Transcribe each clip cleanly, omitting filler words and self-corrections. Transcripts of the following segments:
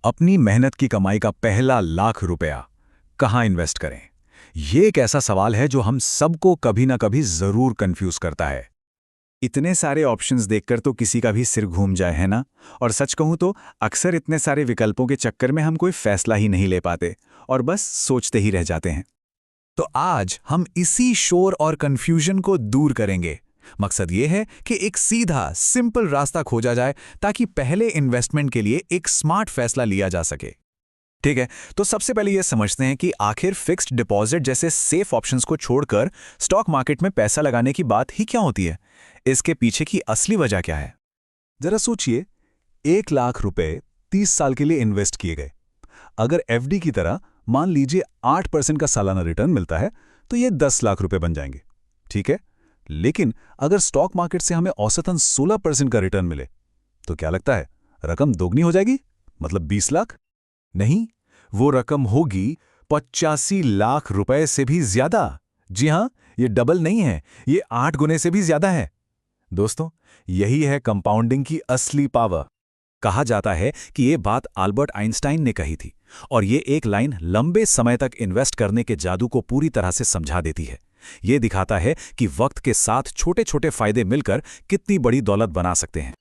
अपनी मेहनत की कमाई का पहला लाख रुपया कहाँ इन्वेस्ट करें? ये एक ऐसा सवाल है जो हम सबको कभी ना कभी जरूर कंफ्यूज करता है। इतने सारे ऑप्शंस देखकर तो किसी का भी सिर घूम जाए, है ना? और सच कहूं तो अक्सर इतने सारे विकल्पों के चक्कर में हम कोई फैसला ही नहीं ले पाते और बस सोचते ही रह जाते हैं। तो आज हम इसी शोर और कंफ्यूजन को दूर करेंगे। मकसद ये है कि एक सीधा सिंपल रास्ता खोजा जाए ताकि पहले इन्वेस्टमेंट के लिए एक स्मार्ट फैसला लिया जा सके। ठीक है, तो सबसे पहले ये समझते हैं कि आखिर फिक्स्ड डिपॉजिट जैसे सेफ ऑप्शंस को छोड़कर स्टॉक मार्केट में पैसा लगाने की बात ही क्या होती है? इसके पीछे की असली वजह क्या है? जरा सोचिए, 1 लाख रुपए 30 साल के लिए इन्वेस्ट किए गए। अगर एफडी की तरह मान लीजिए 8% का सालाना रिटर्न मिलता है तो ये 10 लाख रुपए बन जाएंगे। ठीक है, लेकिन अगर स्टॉक मार्केट से हमें औसतन 16% का रिटर्न मिले तो क्या लगता है, रकम दोगुनी हो जाएगी? मतलब 20 लाख? नहीं, वो रकम होगी 85 लाख रुपए से भी ज्यादा। जी हां, ये डबल नहीं है, ये 8 गुने से भी ज्यादा है। दोस्तों, यही है कंपाउंडिंग की असली पावर। कहा जाता है कि ये बात अल्बर्ट आइंस्टाइन ने कही थी और ये एक लाइन लंबे समय तक इन्वेस्ट करने के जादू को पूरी तरह से समझा देती है। ये दिखाता है कि वक्त के साथ छोटे छोटे फायदे मिलकर कितनी बड़ी दौलत बना सकते हैं।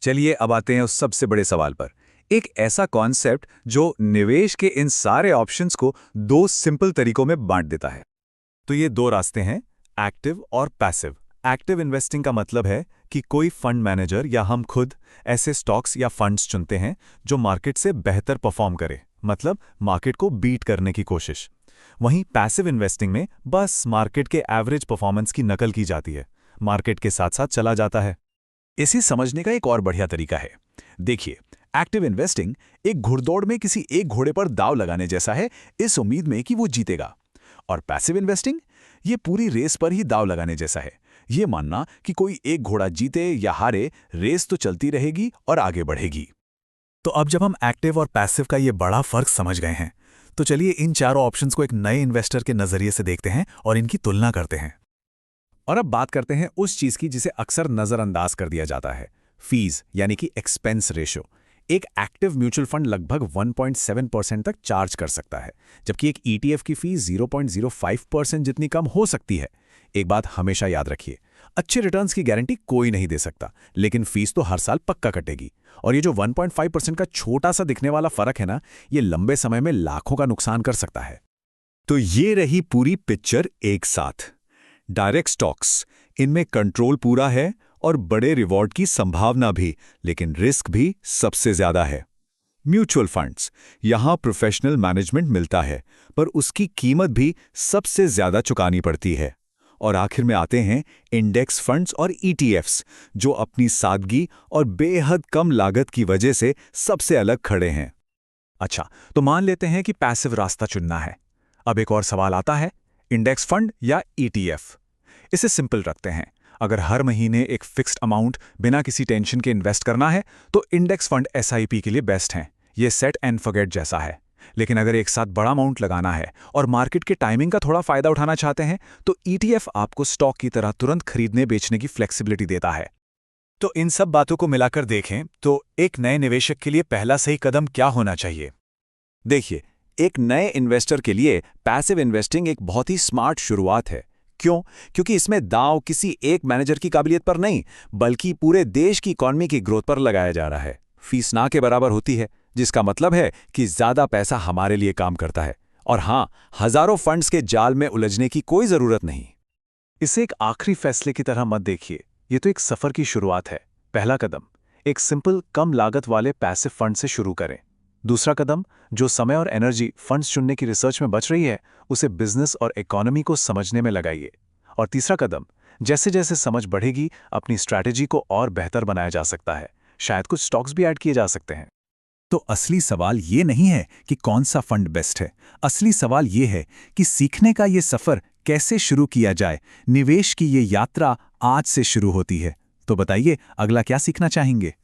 चलिए अब आते हैं उस सबसे बड़े सवाल पर। एक ऐसा कॉन्सेप्ट जो निवेश के इन सारे ऑप्शंस को दो सिंपल तरीकों में बांट देता है। तो ये दो रास्ते हैं, एक्टिव और पैसिव। एक्टिव इन्वेस्टिंग का मतलब है कि कोई फंड मैनेजर या हम खुद ऐसे स्टॉक्स या फंड्स चुनते हैं जो मार्केट से बेहतर परफॉर्म करे, मतलब मार्केट को बीट करने की कोशिश। वहीं पैसिव इन्वेस्टिंग में बस मार्केट के एवरेज परफॉर्मेंस की नकल की जाती है, मार्केट के साथ साथ चला जाता है। इसे समझने का एक और बढ़िया तरीका है। देखिए, एक्टिव इन्वेस्टिंग एक घुड़दौड़ में किसी एक घोड़े पर दांव लगाने जैसा है, इस उम्मीद में कि वो जीतेगा। और पैसिव इन्वेस्टिंग ये पूरी रेस पर ही दांव लगाने जैसा है, ये मानना कि कोई एक घोड़ा जीते या हारे, रेस तो चलती रहेगी और आगे बढ़ेगी। तो अब जब हम एक्टिव और पैसिव का ये बड़ा फर्क समझ गए हैं, तो चलिए इन चारों ऑप्शंस को एक नए इन्वेस्टर के नजरिए से देखते हैं और इनकी तुलना करते हैं। और अब बात करते हैं उस चीज की जिसे अक्सर नजरअंदाज कर दिया जाता है, फीस यानी कि एक्सपेंस रेशो। एक एक्टिव म्यूचुअल फंड लगभग 1.7% तक चार्ज कर सकता है, जबकि एक ईटीएफ की फीस 0.05% जितनी कम हो सकती है। एक बात हमेशा याद रखिए, अच्छे रिटर्न्स की गारंटी कोई नहीं दे सकता, लेकिन फीस तो हर साल पक्का कटेगी। और ये जो 1.5% का छोटा सा दिखने वाला फर्क है ना, ये लंबे समय में लाखों का नुकसान कर सकता है। तो ये रही पूरी पिक्चर एक साथ। डायरेक्ट स्टॉक्स, इनमें कंट्रोल पूरा है और बड़े रिवॉर्ड की संभावना भी, लेकिन रिस्क भी सबसे ज्यादा है। म्यूचुअल फंड्स, यहां प्रोफेशनल मैनेजमेंट मिलता है, पर उसकी कीमत भी सबसे ज्यादा चुकानी पड़ती है। और आखिर में आते हैं इंडेक्स फंड्स और ईटीएफ्स, जो अपनी सादगी और बेहद कम लागत की वजह से सबसे अलग खड़े हैं। अच्छा, तो मान लेते हैं कि पैसिव रास्ता चुनना है। अब एक और सवाल आता है, इंडेक्स फंड या ईटीएफ? इसे सिंपल रखते हैं। अगर हर महीने एक फिक्स्ड अमाउंट बिना किसी टेंशन के इन्वेस्ट करना है तो इंडेक्स फंड एसआईपी के लिए बेस्ट हैं। ये सेट एंड फॉरगेट जैसा है। लेकिन अगर एक साथ बड़ा अमाउंट लगाना है और मार्केट के टाइमिंग का थोड़ा फायदा उठाना चाहते हैं तो ईटीएफ आपको स्टॉक की तरह तुरंत खरीदने बेचने की फ्लेक्सिबिलिटी देता है। तो इन सब बातों को मिलाकर देखें तो एक नए निवेशक के लिए पहला सही कदम क्या होना चाहिए? देखिए, एक नए इन्वेस्टर के लिए पैसिव इन्वेस्टिंग एक बहुत ही स्मार्ट शुरुआत है। क्यों? क्योंकि इसमें दांव किसी एक मैनेजर की काबिलियत पर नहीं, बल्कि पूरे देश की इकॉनमी की ग्रोथ पर लगाया जा रहा है। फीस ना के बराबर होती है, जिसका मतलब है कि ज्यादा पैसा हमारे लिए काम करता है। और हां, हजारों फंड्स के जाल में उलझने की कोई जरूरत नहीं। इसे एक आखिरी फैसले की तरह मत देखिए, ये तो एक सफर की शुरुआत है। पहला कदम, एक सिंपल कम लागत वाले पैसिव फंड से शुरू करें। दूसरा कदम, जो समय और एनर्जी फंड्स चुनने की रिसर्च में बच रही है, उसे बिजनेस और इकोनॉमी को समझने में लगाइए। और तीसरा कदम, जैसे जैसे समझ बढ़ेगी, अपनी स्ट्रैटेजी को और बेहतर बनाया जा सकता है। शायद कुछ स्टॉक्स भी ऐड किए जा सकते हैं। तो असली सवाल ये नहीं है कि कौन सा फंड बेस्ट है। असली सवाल ये है कि सीखने का ये सफर कैसे शुरू किया जाए। निवेश की ये यात्रा आज से शुरू होती है। तो बताइए, अगला क्या सीखना चाहेंगे?